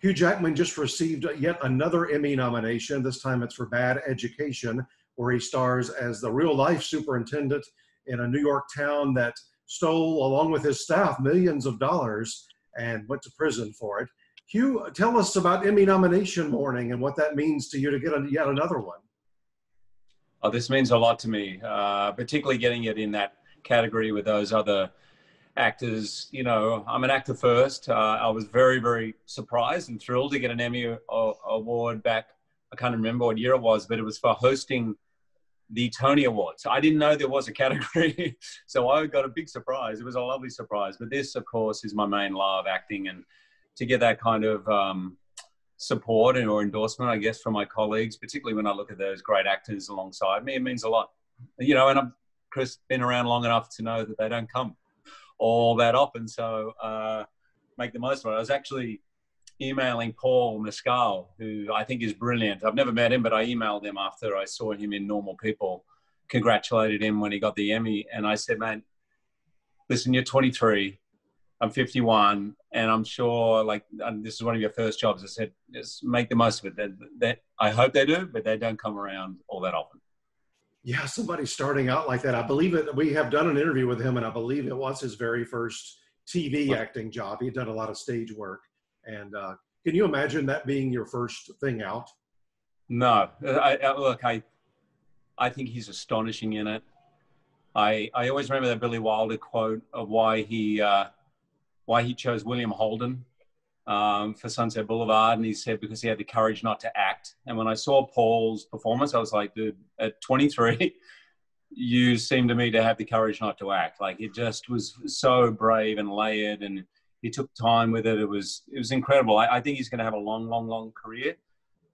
Hugh Jackman just received yet another Emmy nomination. This time it's for Bad Education, where he stars as the real-life superintendent in a New York town that stole, along with his staff, millions of dollars and went to prison for it. Hugh, tell us about Emmy nomination morning and what that means to you to get yet another one. Oh, this means a lot to me, particularly getting it in that category with those other actors. You know, I'm an actor first. I was very, very surprised and thrilled to get an Emmy award back. I can't remember what year it was, but it was for hosting the Tony Awards. I didn't know there was a category, so I got a big surprise. It was a lovely surprise. But this, of course, is my main love, acting, and to get that kind of support or endorsement, I guess, from my colleagues, particularly when I look at those great actors alongside me, it means a lot. You know, and I've, Chris, been around long enough to know that they don't come all that often, so make the most of it. I was actually emailing Paul Mescal, who I think is brilliant. I've never met him, but I emailed him after I saw him in Normal People, congratulated him when he got the Emmy, and I said, man, listen, you're 23, I'm 51, and I'm sure, like, this is one of your first jobs. I said, just make the most of it. That I hope they do, but they don't come around all that often. Yeah, somebody starting out like that. I believe it. We have done an interview with him, and I believe it was his very first TV acting job. He had done a lot of stage work. And can you imagine that being your first thing out? No. Look, I think he's astonishing in it. I always remember that Billy Wilder quote of why he chose William Holden for Sunset Boulevard. And he said, because he had the courage not to act. And when I saw Paul's performance, I was like, dude, at 23, you seem to me to have the courage not to act. Like, it just was so brave and layered, and he took time with it. It was incredible. I think he's going to have a long, long, long career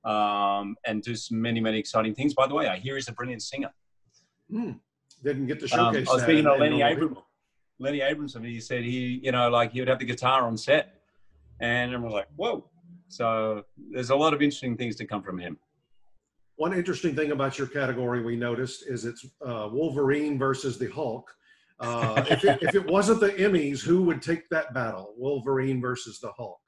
and do some many, many exciting things. By the way, I hear he's a brilliant singer. Didn't get to showcase that. I was speaking to Lenny Abrahamson. He said he would have the guitar on set. And everyone was like, whoa. So there's a lot of interesting things to come from him. One interesting thing about your category we noticed is it's Wolverine versus the Hulk. If it wasn't the Emmys, who would take that battle? Wolverine versus the Hulk.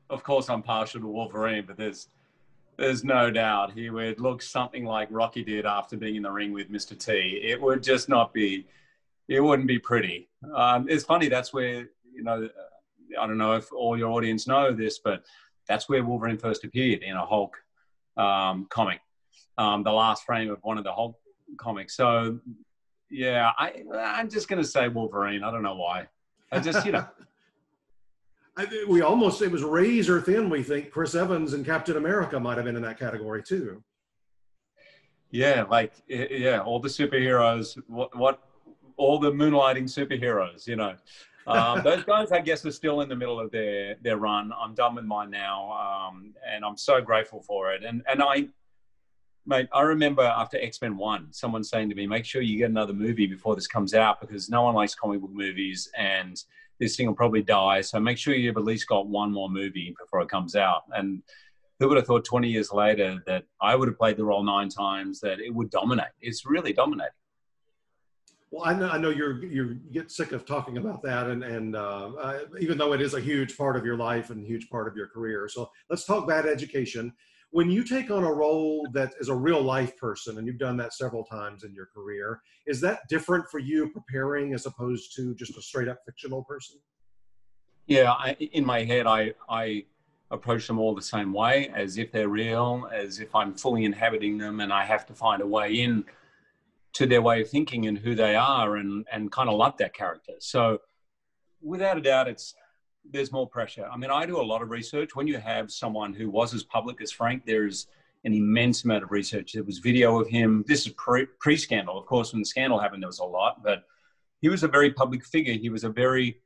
Of course, I'm partial to Wolverine, but there's no doubt he would look something like Rocky did after being in the ring with Mr. T. It would just not be. It wouldn't be pretty. It's funny. That's where, you know, I don't know if all your audience know this, but that's where Wolverine first appeared, in a Hulk comic, the last frame of one of the Hulk comics. So yeah, I'm just going to say Wolverine. I don't know why. I just, you know. it was razor thin. We think Chris Evans and Captain America might have been in that category too. Yeah. All the superheroes, all the moonlighting superheroes, you know. Those guys, I guess, are still in the middle of their run. I'm done with mine now. And I'm so grateful for it. And I remember after X-Men 1, someone saying to me, make sure you get another movie before this comes out, because no one likes comic book movies and this thing will probably die. So make sure you've at least got one more movie before it comes out. And who would have thought 20 years later that I would have played the role 9 times, that it would dominate? It's really dominating. Well, I know you get sick of talking about that, and even though it is a huge part of your life and a huge part of your career. So let's talk Bad Education. When you take on a role that is a real life person, and you've done that several times in your career, is that different for you preparing as opposed to just a straight up fictional person? Yeah, in my head, I approach them all the same way, as if they're real, as if I'm fully inhabiting them, and I have to find a way in to their way of thinking and who they are, and kind of love that character. So without a doubt, there's more pressure. I mean, I do a lot of research. When you have someone who was as public as Frank, there's an immense amount of research. There was video of him. This is pre-scandal. Of course, when the scandal happened, there was a lot, but he was a very public figure. He was a very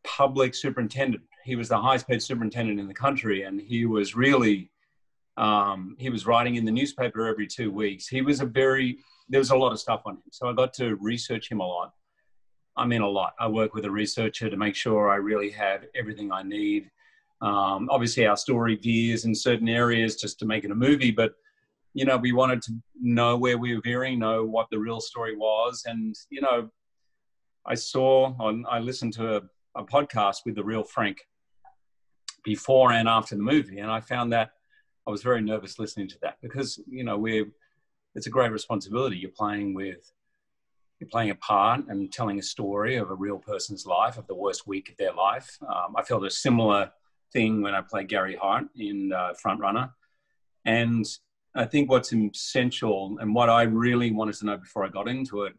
public superintendent. He was the highest paid superintendent in the country, and he was really, he was writing in the newspaper every 2 weeks. There was a lot of stuff on him. So I got to research him a lot. I mean, a lot. I work with a researcher to make sure I really have everything I need. Obviously, our story veers in certain areas just to make it a movie, but, you know, we wanted to know where we were veering, know what the real story was. And, you know, I listened to a podcast with the real Frank before and after the movie. And I found that I was very nervous listening to that because, you know, it's a great responsibility. You're playing a part and telling a story of a real person's life, of the worst week of their life. I felt a similar thing when I played Gary Hart in Frontrunner. And I think what's essential and what I really wanted to know before I got into it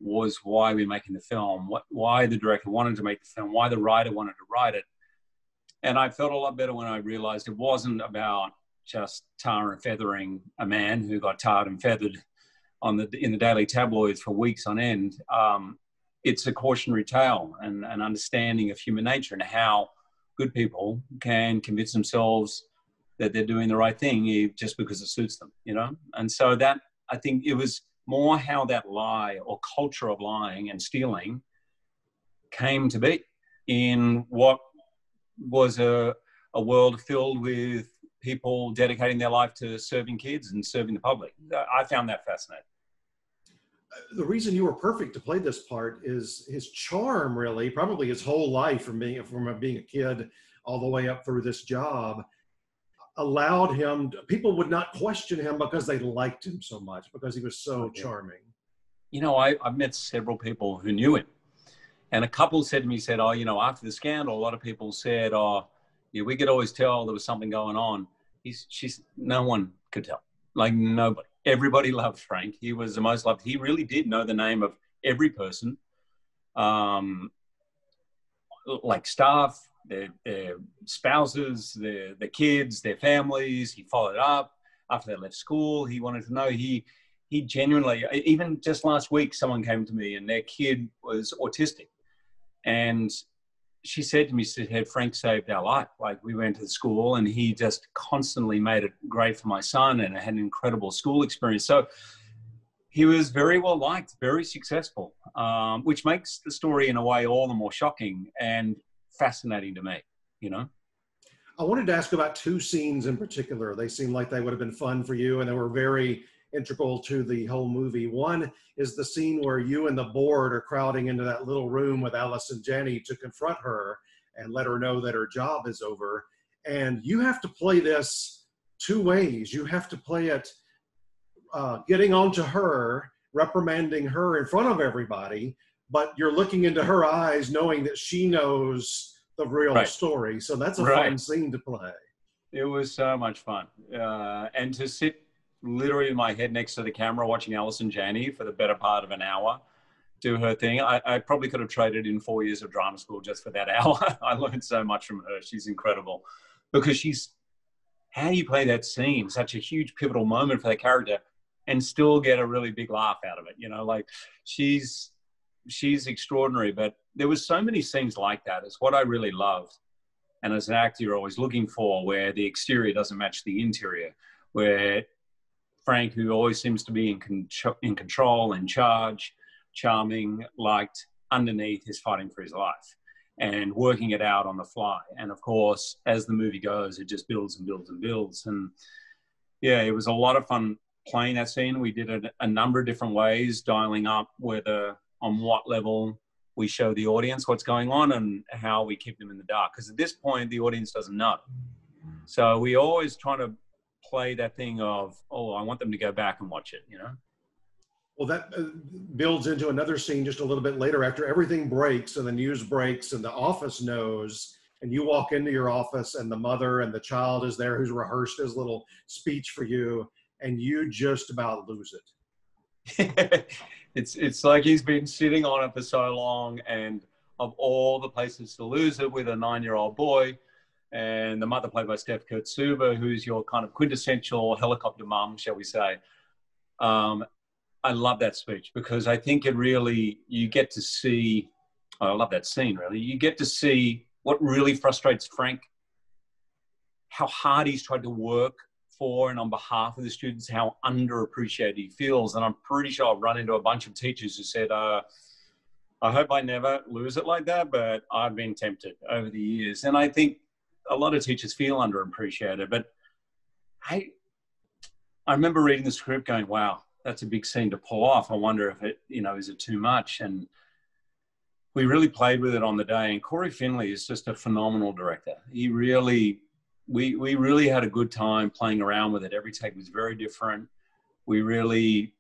was why we're making the film, why the director wanted to make the film, why the writer wanted to write it. And I felt a lot better when I realized it wasn't about just tar and feathering a man who got tarred and feathered in the daily tabloids for weeks on end. It's a cautionary tale and an understanding of human nature and how good people can convince themselves that they're doing the right thing just because it suits them, you know? And so that, I think it was more how that lie or culture of lying and stealing came to be in what was a world filled with people dedicating their life to serving kids and serving the public. I found that fascinating. The reason you were perfect to play this part is his charm, really, probably his whole life from being a kid all the way up through this job, allowed him, people would not question him because they liked him so much, because he was so charming. You know, I've met several people who knew him. And a couple said to me, oh, you know, after the scandal, a lot of people said, oh, yeah, we could always tell there was something going on. No one could tell. Like nobody. Everybody loved Frank. He was the most loved. He really did know the name of every person. Like staff, their spouses, their kids, their families. He followed up after they left school. He wanted to know. He genuinely, even just last week, someone came to me and their kid was autistic. And she said to me, Frank saved our life. Like, we went to the school and he just constantly made it great for my son and had an incredible school experience. So he was very well liked, very successful, which makes the story in a way all the more shocking and fascinating to me, you know? I wanted to ask about two scenes in particular. They seemed like they would have been fun for you, and they were very integral to the whole movie. One is the scene where you and the board are crowding into that little room with Alice and Jenny to confront her and let her know that her job is over. And you have to play this two ways. You have to play it getting onto her, reprimanding her in front of everybody, but you're looking into her eyes knowing that she knows the real story. So that's a fun scene to play. It was so much fun. And to sit literally in my head next to the camera watching Alison Janney for the better part of an hour do her thing. I probably could have traded in 4 years of drama school just for that hour. I learned so much from her. She's incredible because how do you play that scene, such a huge pivotal moment for that character, and still get a really big laugh out of it? You know, like she's extraordinary, but there was so many scenes like that. It's what I really loved. And as an actor, you're always looking for where the exterior doesn't match the interior, where Frank, who always seems to be in control, in charge, charming, liked, underneath is fighting for his life and working it out on the fly. And of course, as the movie goes, it just builds and builds and builds. And yeah, it was a lot of fun playing that scene. We did it a number of different ways, dialing up on what level we show the audience what's going on and how we keep them in the dark. Because at this point, the audience doesn't know. So we always try to play that thing of, oh, I want them to go back and watch it, you know? Well, that builds into another scene just a little bit later after everything breaks and the news breaks and the office knows, and you walk into your office and the mother and the child is there who's rehearsed his little speech for you, and you just about lose it. It's like he's been sitting on it for so long, and of all the places to lose it with a 9-year-old boy, and the mother played by Steph Kurtzuba, who's your kind of quintessential helicopter mom, shall we say. I love that speech because I think it really, you get to see, I love that scene really, you get to see what really frustrates Frank, how hard he's tried to work for and on behalf of the students, how underappreciated he feels. And I'm pretty sure I've run into a bunch of teachers who said, I hope I never lose it like that, but I've been tempted over the years. And I think a lot of teachers feel underappreciated, but I remember reading the script going, wow, that's a big scene to pull off. I wonder if it, you know, is it too much? And we really played with it on the day. And Corey Finley is just a phenomenal director. He really, we really had a good time playing around with it. Every take was very different. We really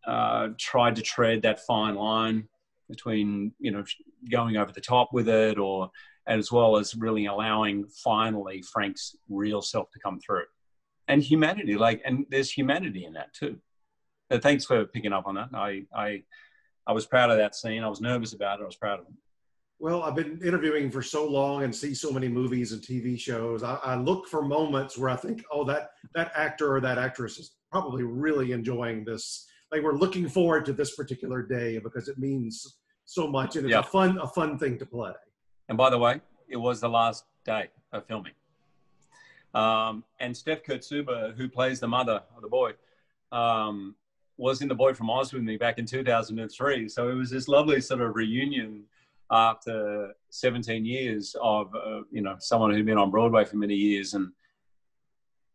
tried to tread that fine line between, you know, going over the top with it, or as well as really allowing finally Frank's real self to come through. And humanity, like, and there's humanity in that too. Thanks for picking up on that. I was proud of that scene. I was nervous about it. I was proud of it. Well, I've been interviewing for so long and see so many movies and TV shows. I look for moments where I think, oh, that actor or that actress is probably really enjoying this. Like, we're looking forward to this particular day because it means so much, and it's a fun thing to play. And by the way, it was the last day of filming. And Steph Kurtzuba, who plays the mother of the boy, was in The Boy from Oz with me back in 2003. So it was this lovely sort of reunion after 17 years of, you know, someone who'd been on Broadway for many years, and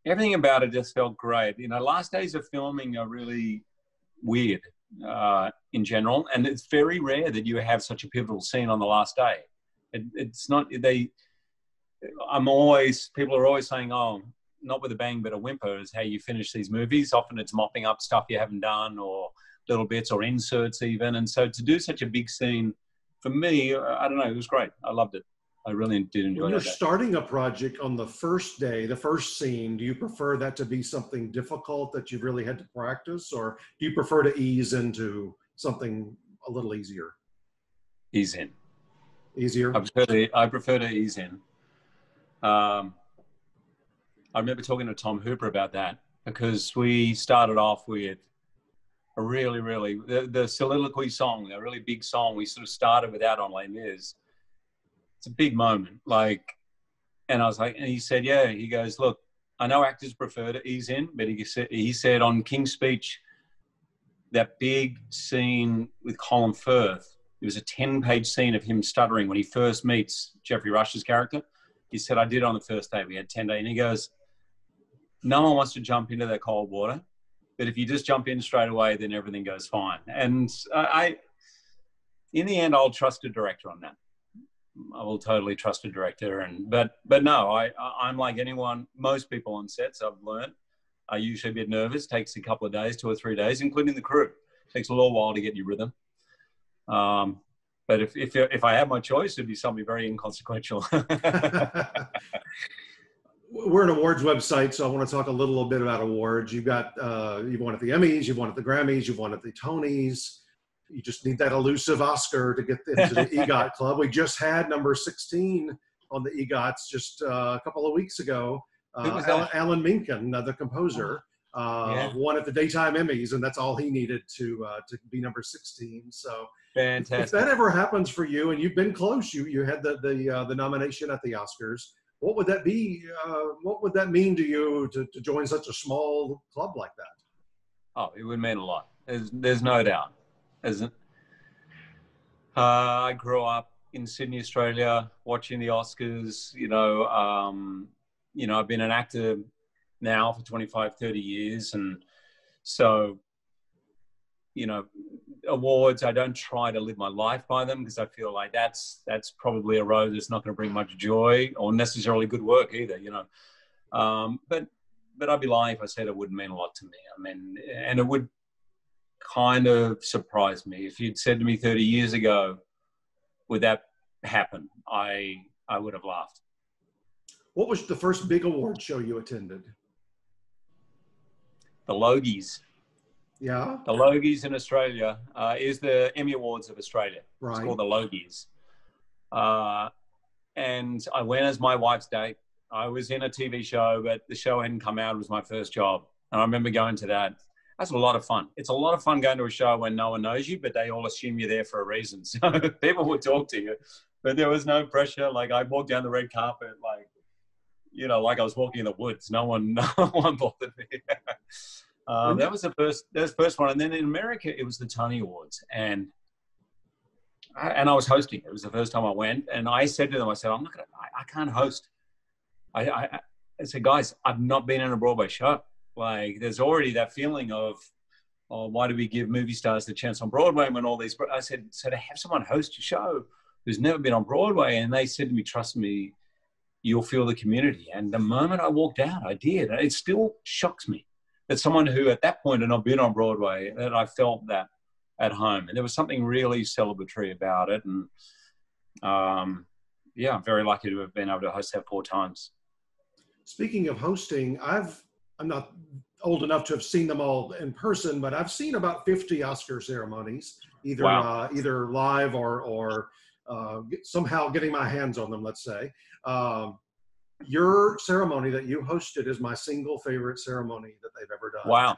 everything about it just felt great. You know, last days of filming are really weird in general, and it's very rare that you have such a pivotal scene on the last day. It's not, people are always saying, oh, not with a bang but a whimper is how you finish these movies. Often it's mopping up stuff you haven't done, or little bits, or inserts even. And so to do such a big scene, for me, I don't know, it was great. I loved it. I really did enjoy it. When you're starting a project on the first day, the first scene, do you prefer that to be something difficult that you've really had to practice, or do you prefer to ease into something a little easier? Ease in. Easier? I prefer to ease in. I remember talking to Tom Hooper about that, because we started off with a really, the soliloquy song, a really big song. We sort of started without on Les Mis. It's a big moment. Like, and I was like, and he said, yeah, he goes, look, I know actors prefer to ease in, but he said on King's Speech, that big scene with Colin Firth, it was a 10-page scene of him stuttering when he first meets Jeffrey Rush's character. He said, I did it on the first day. We had 10 days. And he goes, no one wants to jump into that cold water, but if you just jump in straight away, then everything goes fine. And in the end, I'll trust a director on that. I will totally trust a director. But no, I'm like anyone, most people on sets, I've learned, are usually a bit nervous. Takes a couple of days, 2 or 3 days, including the crew. Takes a little while to get your rhythm. But if I had my choice, it'd be something very inconsequential. We're an awards website, so I want to talk a little bit about awards. You've won at the Emmys, you've won at the Grammys, you've won at the Tonys. You just need that elusive Oscar to get into the EGOT club. We just had number 16 on the EGOTs just a couple of weeks ago. Alan Menken, the composer, won at the Daytime Emmys, and that's all he needed to be number 16. So fantastic. If that ever happens for you, and you've been close, you had the nomination at the Oscars. What would that be? What would that mean to you to join such a small club like that? Oh, it would mean a lot. There's no doubt. I grew up in Sydney, Australia, watching the Oscars. I've been an actor now for 25, 30 years. And so, awards, I don't try to live my life by them, because I feel like that's probably a road that's not going to bring much joy or necessarily good work either, But I'd be lying if I said it wouldn't mean a lot to me. I mean, and it would kind of surprise me. If you'd said to me 30 years ago, would that happen? I would have laughed. What was the first big award show you attended? The Logies. Yeah. The Logies in Australia is the Emmy Awards of Australia. Right. It's called the Logies. And I went as my wife's date. I was in a TV show, but the show hadn't come out. It was my first job. And I remember going to that. That's a lot of fun. It's a lot of fun going to a show when no one knows you, but they all assume you're there for a reason. So people would talk to you, but there was no pressure. Like, I walked down the red carpet, like I was walking in the woods. No one bothered me. That was the first one. And then in America, it was the Tony Awards. And I was hosting. It was the first time I went. And I said to them, I can't host. I said, guys, I've not been in a Broadway show. Like, there's already that feeling of, oh, why do we give movie stars the chance on Broadway when all these, I said, so to have someone host your show who's never been on Broadway, and they said to me, trust me, you'll feel the community. And the moment I walked out, I did. It still shocks me that someone who at that point had not been on Broadway, that I felt that at home. And there was something really celebratory about it. And yeah, I'm very lucky to have been able to host that 4 times. Speaking of hosting, I'm not old enough to have seen them all in person, but I've seen about 50 Oscar ceremonies, either Wow. either live or somehow getting my hands on them, let's say. Your ceremony that you hosted is my single favorite ceremony that they've ever done. Wow.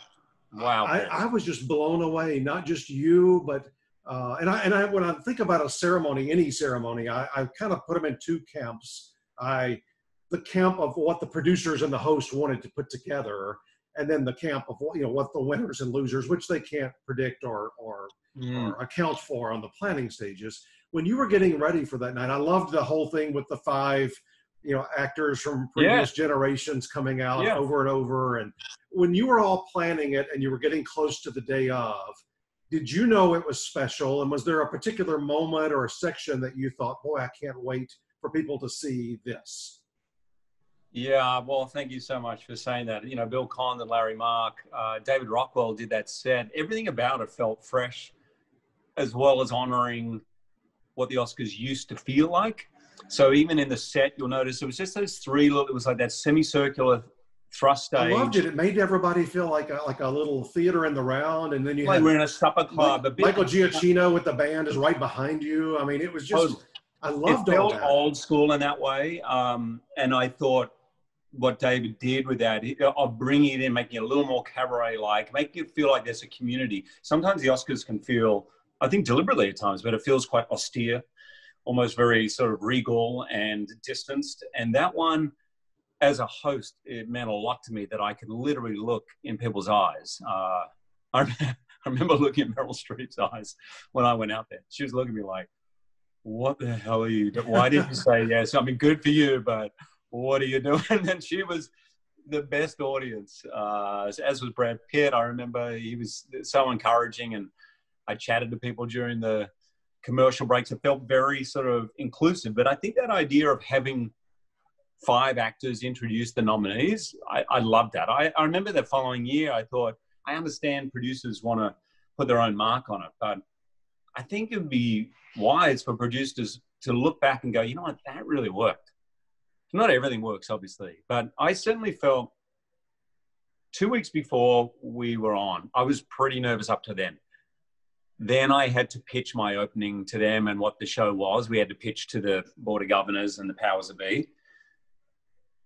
Wow. I was just blown away, not just you, but and I when I think about a ceremony, any ceremony, I kind of put them in 2 camps. The camp of what the producers and the host wanted to put together, and then the camp of what the winners and losers, which they can't predict or account for on the planning stages. When you were getting ready for that night, I loved the whole thing with the 5 actors from previous generations coming out over and over. And when you were all planning it and you were getting close to the day of, did you know it was special? And was there a particular moment or a section that you thought, boy, I can't wait for people to see this? Yeah, well, thank you so much for saying that. Bill Conn and Larry Mark, David Rockwell did that set. Everything about it felt fresh, as well as honoring what the Oscars used to feel like. So even in the set, you'll notice it was just those 3 little, it was like that semicircular thrust stage. I loved it. It made everybody feel like a little theater in the round. And then you like we're in a supper club. Michael Giacchino with the band is right behind you. I mean, it was just, I loved all that. It felt old school in that way. And I thought what David did with that, of bringing it in, making it a little more cabaret-like, making it feel like there's a community. Sometimes the Oscars can feel, I think deliberately at times, but it feels quite austere, almost very sort of regal and distanced. And that one, as a host, it meant a lot to me that I could literally look in people's eyes. I remember looking at Meryl Streep's eyes when I went out there. She was looking at me like, what the hell are you doing? Why did you say yes? I mean, good for you, but what are you doing? And she was the best audience, as was Brad Pitt. I remember he was so encouraging, and I chatted to people during the commercial breaks. It felt very sort of inclusive. But I think that idea of having 5 actors introduce the nominees, I loved that. I remember the following year, I thought, I understand producers want to put their own mark on it, but I think it would be wise for producers to look back and go, you know what, that really worked. Not everything works, obviously, but I certainly felt 2 weeks before we were on, I was pretty nervous up to then. Then I had to pitch my opening to them and what the show was. We had to pitch to the Board of Governors and the powers that be.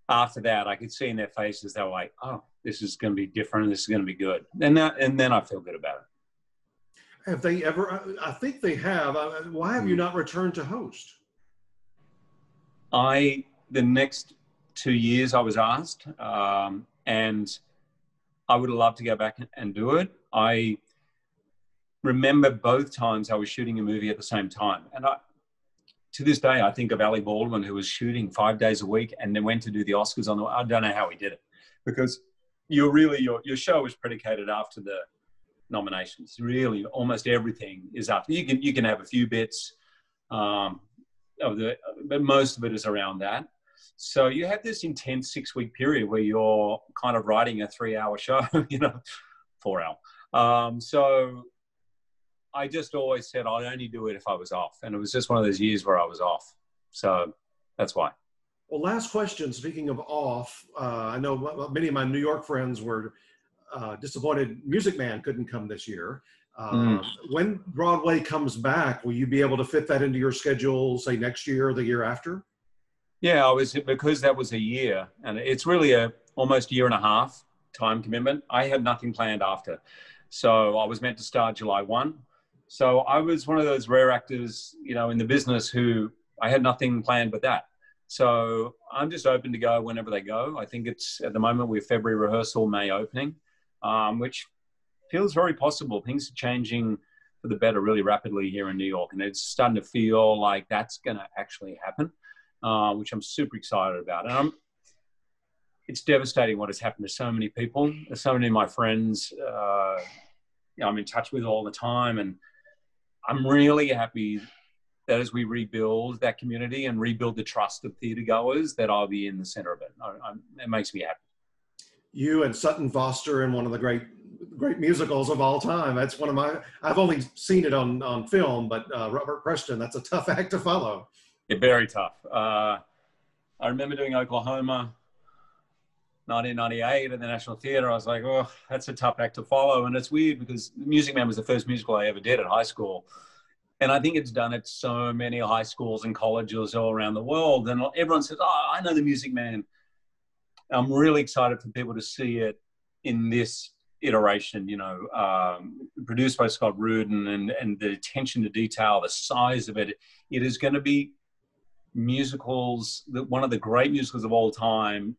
After that, I could see in their faces, they were like, oh, this is going to be different. This is going to be good. And then I feel good about it. Have they ever, I think they have. Why have you not returned to host? The next 2 years I was asked, and I would have loved to go back and do it. I remember both times I was shooting a movie at the same time. And to this day, I think of Ali Baldwin, who was shooting 5 days a week and then went to do the Oscars I don't know how he did it, because your show is predicated after the nominations. Really, almost everything is after. You can have a few bits, but most of it is around that. So you have this intense 6-week period where you're kind of writing a 3-hour show, 4 hour. So I just always said I'd only do it if I was off. And it was just one of those years where I was off. So that's why. Well, last question, speaking of off, I know many of my New York friends were disappointed Music Man couldn't come this year. When Broadway comes back, will you be able to fit that into your schedule, say next year or the year after? Yeah, because that was a year, and it's really almost year and a half time commitment. I had nothing planned after. So I was meant to start July 1. So I was one of those rare actors, in the business who I had nothing planned but that. So I'm just open to go whenever they go. I think it's, at the moment, we're February rehearsal, May opening, which feels very possible. Things are changing for the better really rapidly here in New York. And it's starting to feel like that's going to actually happen, which I'm super excited about. And it's devastating what has happened to so many people. So many of my friends, I'm in touch with all the time. And I'm really happy that as we rebuild that community and rebuild the trust of theatre goers, that I'll be in the center of it. It makes me happy. You and Sutton Foster in one of the great musicals of all time. That's one of my, I've only seen it on film, but Robert Preston, that's a tough act to follow. Yeah, very tough. I remember doing Oklahoma 1998 at the National Theatre. I was like, oh, that's a tough act to follow. And it's weird because Music Man was the first musical I ever did at high school. And I think it's done at so many high schools and colleges all around the world. And everyone says, oh, I know the Music Man. I'm really excited for people to see it in this iteration, you know, produced by Scott Rudin, and the attention to detail, the size of it. It is going to be musicals, one of the great musicals of all time,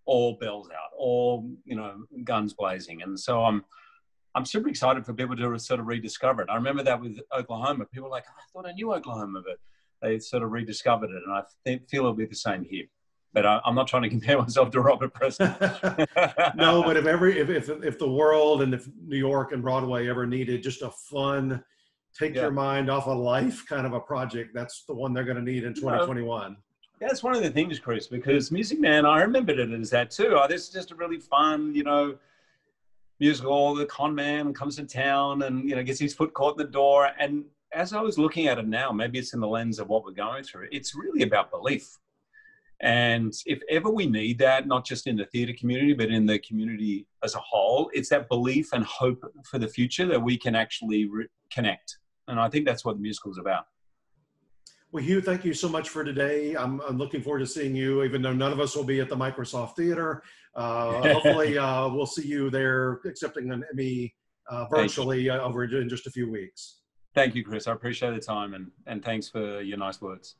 all bells out, all, you know, guns blazing. And so I'm super excited for people to sort of rediscover it. I remember that with Oklahoma. People were like, oh, I thought I knew Oklahoma, but they sort of rediscovered it. And I feel it'll be the same here. But I'm not trying to compare myself to Robert Preston. No, but if the world and if New York and Broadway ever needed just a fun, take your mind off of life kind of a project, that's the one they're going to need in 2021. That's one of the things, Chris, because Music Man, I remembered it as that too. Oh, this is just a really fun, you know, musical. The con man comes to town and, you know, gets his foot caught in the door. And as I was looking at it now, maybe it's in the lens of what we're going through, it's really about belief. And if ever we need that, not just in the theatre community, but in the community as a whole, it's that belief and hope for the future that we can actually connect. And I think that's what the musical is about. Well, Hugh, thank you so much for today. I'm looking forward to seeing you, even though none of us will be at the Microsoft Theater. Hopefully, we'll see you there accepting an Emmy virtually over in just a few weeks. Thank you, Chris. I appreciate the time, and thanks for your nice words.